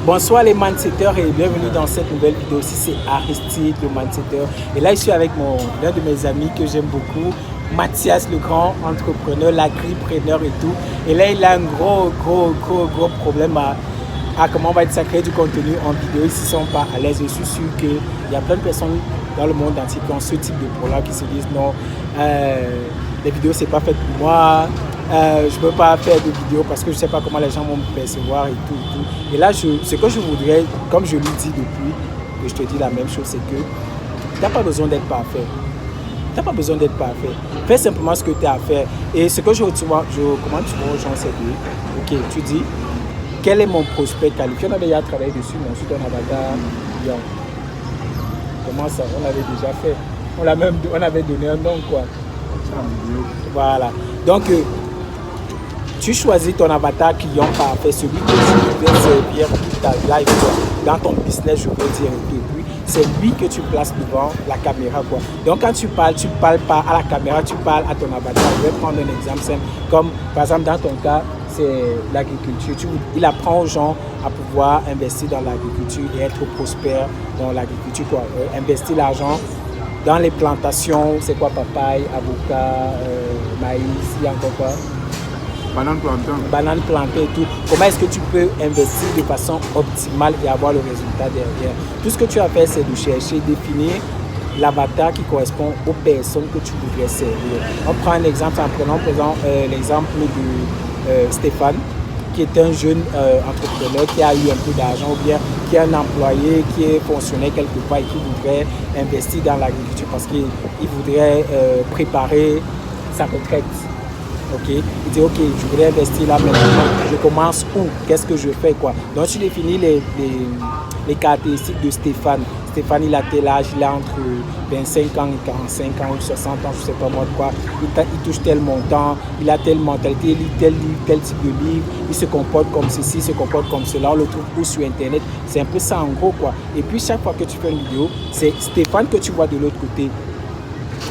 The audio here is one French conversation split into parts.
Bonsoir les mindsetters et bienvenue dans cette nouvelle vidéo. Ici c'est Aristide le mindsetter et là je suis avec l'un de mes amis que j'aime beaucoup, Mathias le grand entrepreneur, l'agripreneur et tout. Et là il a un gros problème à comment on va être créer du contenu en vidéo. Ils ne sont pas à l'aise. Je suis sûr qu'il y a plein de personnes dans le monde entier qui ont ce type de problème, qui se disent non, les vidéos c'est pas fait pour moi. Je ne peux pas faire de vidéos parce que je ne sais pas comment les gens vont me percevoir et tout. Et là, ce que je voudrais, comme je lui dis depuis, et je te dis la même chose, c'est que tu n'as pas besoin d'être parfait. Tu n'as pas besoin d'être parfait. Fais simplement ce que tu as à faire. Et ce que comment tu vois aux gens, c'est de, ok, tu dis, quel est mon prospect qualifié? On avait déjà travaillé dessus, mais ensuite on avatar. Comment ça? On l'avait déjà fait. On avait donné un nom, quoi. Voilà. Donc, tu choisis ton avatar client parfait, celui que tu veux servir toute ta life, quoi. Dans ton business, je peux dire. Et puis, c'est lui que tu places devant la caméra, quoi. Donc, quand tu parles pas à la caméra, tu parles à ton avatar. Je vais prendre un exemple simple. Comme, par exemple, dans ton cas, c'est l'agriculture. Il apprend aux gens à pouvoir investir dans l'agriculture et être prospère dans l'agriculture, quoi. Investir l'argent dans les plantations, c'est quoi, papaye, avocat, maïs, il y a encore quoi? Banane plantée et tout. Comment est-ce que tu peux investir de façon optimale et avoir le résultat derrière? Tout ce que tu as fait, c'est de chercher, définir l'avatar qui correspond aux personnes que tu voudrais servir. On prend un exemple en prenant l'exemple de Stéphane, qui est un jeune entrepreneur qui a eu un peu d'argent ou bien qui est un employé qui est fonctionnaire quelque part et qui voudrait investir dans l'agriculture parce qu'il voudrait préparer sa retraite. Okay. Il dit ok, je voudrais investir là maintenant, je commence où? Qu'est-ce que je fais, quoi? Donc tu définis les caractéristiques de Stéphane. Stéphane, il a tel âge, il a entre 25 ans et 45 ans ou 60 ans, je ne sais pas moi de quoi. Il touche tel montant, il a telle mentalité, il lit tel type de livre, il se comporte comme ceci, il se comporte comme cela, on le trouve où sur internet. C'est un peu ça en gros, quoi. Et puis chaque fois que tu fais une vidéo, c'est Stéphane que tu vois de l'autre côté.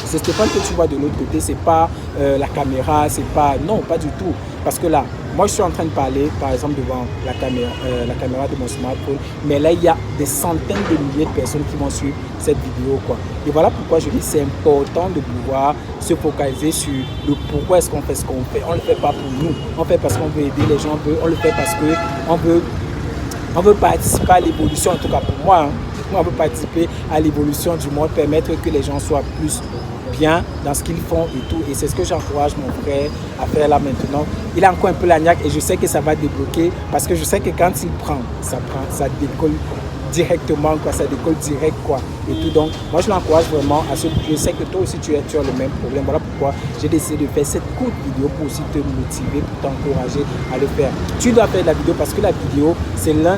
C'est Stéphane que tu vois de l'autre côté, c'est pas la caméra, c'est pas... Non, pas du tout. Parce que là, moi je suis en train de parler, par exemple, devant la caméra de mon smartphone, mais là, il y a des centaines de milliers de personnes qui vont suivre cette vidéo, quoi. Et voilà pourquoi je dis c'est important de pouvoir se focaliser sur le pourquoi est-ce qu'on fait ce qu'on fait. On ne le fait pas pour nous, on le fait parce qu'on veut aider les gens, on le fait parce qu'on veut participer à l'évolution, en tout cas pour moi, hein. On veut participer à l'évolution du monde, permettre que les gens soient plus bien dans ce qu'ils font et tout. Et c'est ce que j'encourage mon frère à faire là maintenant. Il a encore un peu la niaque et je sais que ça va débloquer parce que je sais que quand il prend, ça décolle directement, quoi, ça décolle direct, quoi, et tout. Donc, moi, je l'encourage vraiment à ce que je sais que toi aussi, tu as le même problème. Voilà pourquoi j'ai décidé de faire cette courte vidéo pour aussi te motiver, pour t'encourager à le faire. Tu dois faire la vidéo parce que la vidéo, c'est l'un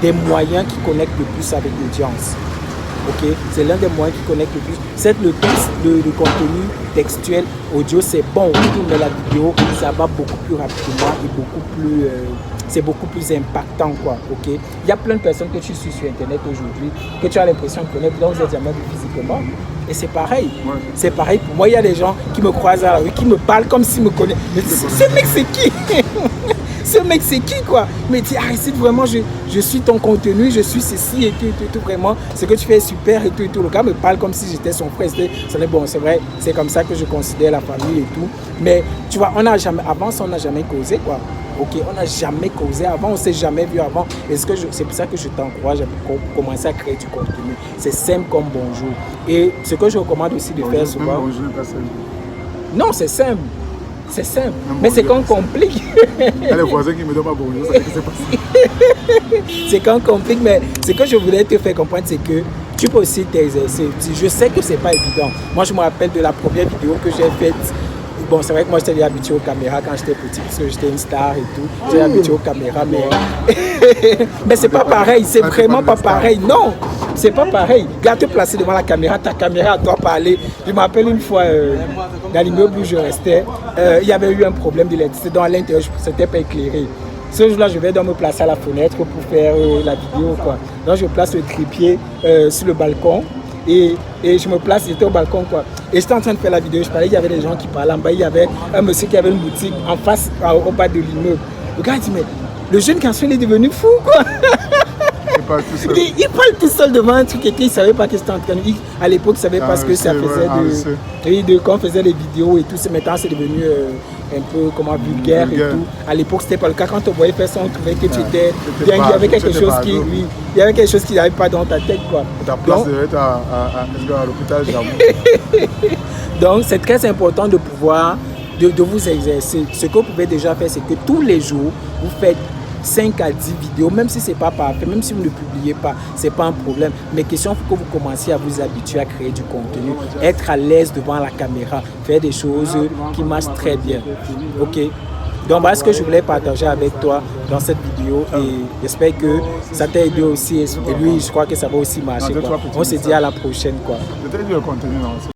des moyens qui connectent le plus avec l'audience. Okay? C'est l'un des moyens qui connectent le plus. C'est le texte, le contenu textuel, audio, c'est bon, mais la vidéo, ça va beaucoup plus rapidement et c'est beaucoup plus impactant, quoi. Okay? Il y a plein de personnes que tu suis sur Internet aujourd'hui, que tu as l'impression de connaître, donc vous êtes jamais vu physiquement. Et c'est pareil. Ouais. C'est pareil pour moi. Il y a des gens qui me croisent à la rue, qui me parlent comme s'ils me connaissent. Mais ce mec, c'est qui? Ce mec, c'est qui, quoi? Mais dis, Aristide, vraiment, je suis ton contenu, je suis ceci et tout, vraiment. Ce que tu fais est super et tout. Le gars me parle comme si j'étais son frère. Bon, c'est vrai, c'est comme ça que je considère la famille et tout. Mais tu vois, avant ça, on n'a jamais causé, quoi. Ok, on n'a jamais causé avant, on ne s'est jamais vu avant. Et c'est pour ça que je t'encourage à commencer à créer du contenu. C'est simple comme bonjour. Et ce que je recommande aussi de faire souvent... Bonjour, pas simple. Non, c'est simple. C'est simple, mais c'est qu'on complique. Il y a les voisins qui me donnent pas bonjour, ça fait que c'est pas simple. C'est qu'on complique, mais ce que je voulais te faire comprendre, c'est que tu peux aussi t'exercer. Je sais que c'est pas évident. Moi, je me rappelle de la première vidéo que j'ai faite. Bon, c'est vrai que moi, j'étais habitué aux caméras quand j'étais petit, parce que j'étais une star et tout. J'étais habitué aux caméras, mais c'est pas pareil. C'est vraiment pas pareil. Non, c'est pas pareil. Garde te placer devant la caméra, ta caméra doit parler. Je me rappelle une fois, dans l'immeuble où je restais, il y avait eu un problème d'électricité. Donc à l'intérieur, c'était pas éclairé. Ce jour-là, je vais donc me placer à la fenêtre pour faire la vidéo, quoi. Donc je place le trépied sur le balcon. Et je me place, j'étais au balcon, quoi. Et j'étais en train de faire la vidéo, je parlais, il y avait des gens qui parlaient en bas, il y avait un monsieur qui avait une boutique en face, au bas de l'immeuble. Le gars il dit, mais Le jeune garçon, il est devenu fou, quoi. Il parle tout seul. Il parle tout seul devant un truc et qu'il ne savait pas que c'était en train de... À l'époque, il ne savait pas ce que ça faisait quand on faisait les vidéos et tout. Maintenant, c'est devenu un peu vulgaire et tout. À l'époque, c'était pas le cas. Quand on voyait faire ça, on trouvait que tu étais bien. Il y avait quelque chose qui... Oui, il y avait quelque chose qui n'arrivait pas dans ta tête, quoi. Ta place devait être à l'hôpital, j'avoue. Donc, c'est très important de pouvoir... De vous exercer. Ce que vous pouvez déjà faire, c'est que tous les jours, vous faites 5 à 10 vidéos, même si ce n'est pas parfait, même si vous ne publiez pas, ce n'est pas un problème. Mais question, il faut que vous commenciez à vous habituer à créer du contenu, être à l'aise devant la caméra, faire des choses qui marchent très bien. Ok? Donc voilà ce que je voulais partager avec toi dans cette vidéo et j'espère que ça t'a aidé aussi et lui, je crois que ça va aussi marcher. On se dit à la prochaine, quoi. Je t'ai dit le contenu, non?